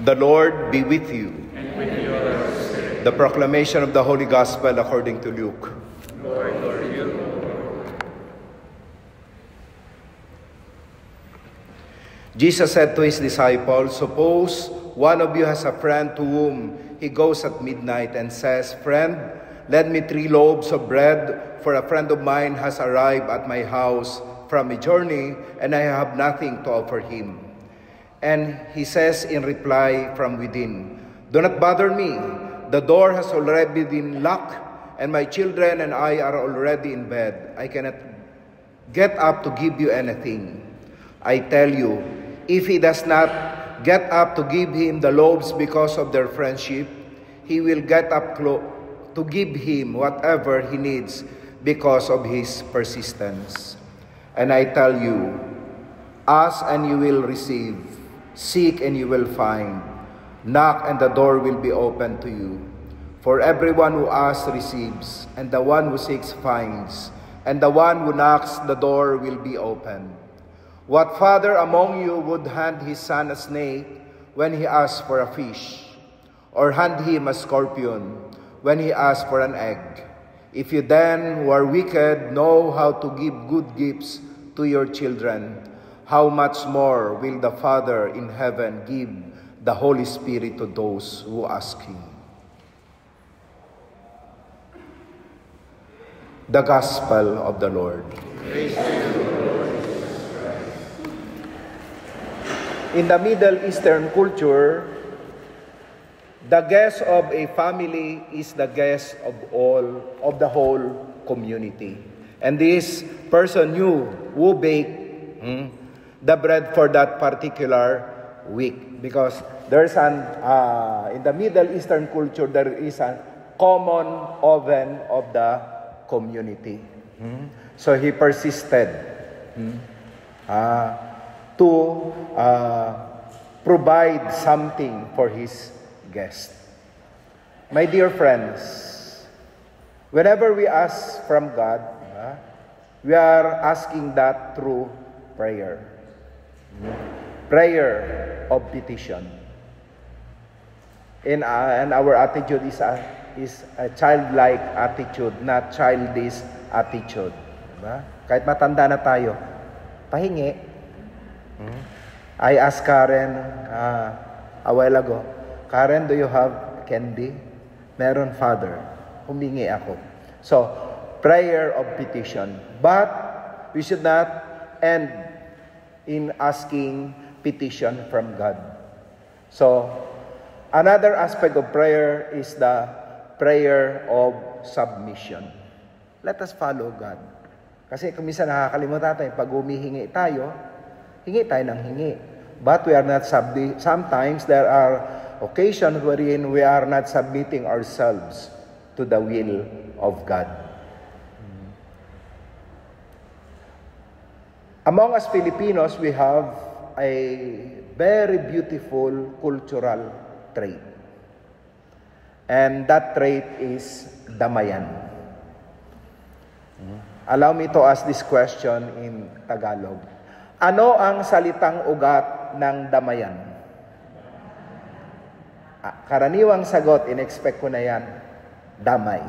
The Lord be with you. And with your spirit. The proclamation of the Holy Gospel according to Luke. Glory to you, Lord. Jesus said to his disciples, "Suppose one of you has a friend to whom he goes at midnight and says, 'Friend, lend me 3 loaves of bread, for a friend of mine has arrived at my house from a journey, and I have nothing to offer him.' And he says in reply from within, 'Do not bother me. The door has already been locked, and my children and I are already in bed. I cannot get up to give you anything.' I tell you, if he does not get up to give him the loaves because of their friendship, he will get up to give him whatever he needs because of his persistence. And I tell you, ask and you will receive. Seek and you will find. Knock and the door will be opened to you. For everyone who asks receives, and the one who seeks finds, and the one who knocks the door will be opened. What father among you would hand his son a snake when he asks for a fish, or hand him a scorpion when he asks for an egg? If you then, who are wicked, know how to give good gifts to your children, how much more will the Father in heaven give the Holy Spirit to those who ask him?" The Gospel of the Lord. Praise to you, Lord Jesus Christ. In the Middle Eastern culture, the guest of a family is the guest of the whole community. And this person knew who baked the bread for that particular week, because there's in the Middle Eastern culture there is a common oven of the community. So he persisted to provide something for his guest. My dear friends, whenever we ask from God, we are asking that through prayer. Prayer of petition. And our attitude is a childlike attitude, not childish attitude. Diba? Kahit matanda na tayo, pahingi. I asked Karen a while ago, "Karen, do you have candy?" "Meron, Father." Humingi ako. So, prayer of petition. But we should not end in asking petition from God. So, another aspect of prayer is the prayer of submission. Let us follow God. Kasi kung minsan nakakalimutan tayo, pag humihingi tayo, hingi tayo ng hingi. But we are not sometimes there are occasions wherein we are not submitting ourselves to the will of God. Among us Filipinos, we have a very beautiful cultural trait. And that trait is damayan. Allow me to ask this question in Tagalog. Ano ang salitang ugat ng damayan? Karaniwang sagot, in-expect ko na yan, damay.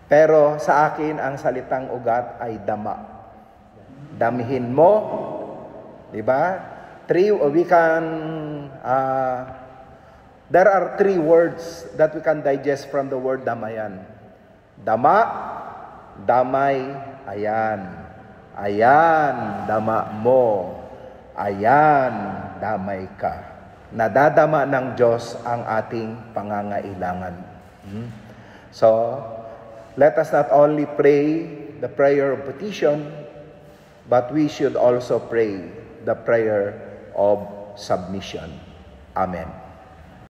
Pero sa akin, ang salitang ugat ay dama. Damihin mo, di ba? There are 3 words that we can digest from the word damayan. Dama, damay, ayan. Ayan, dama mo. Ayan, damay ka. Nadadama ng Diyos ang ating pangangailangan. So, let us not only pray the prayer of petition, but we should also pray the prayer of submission. Amen.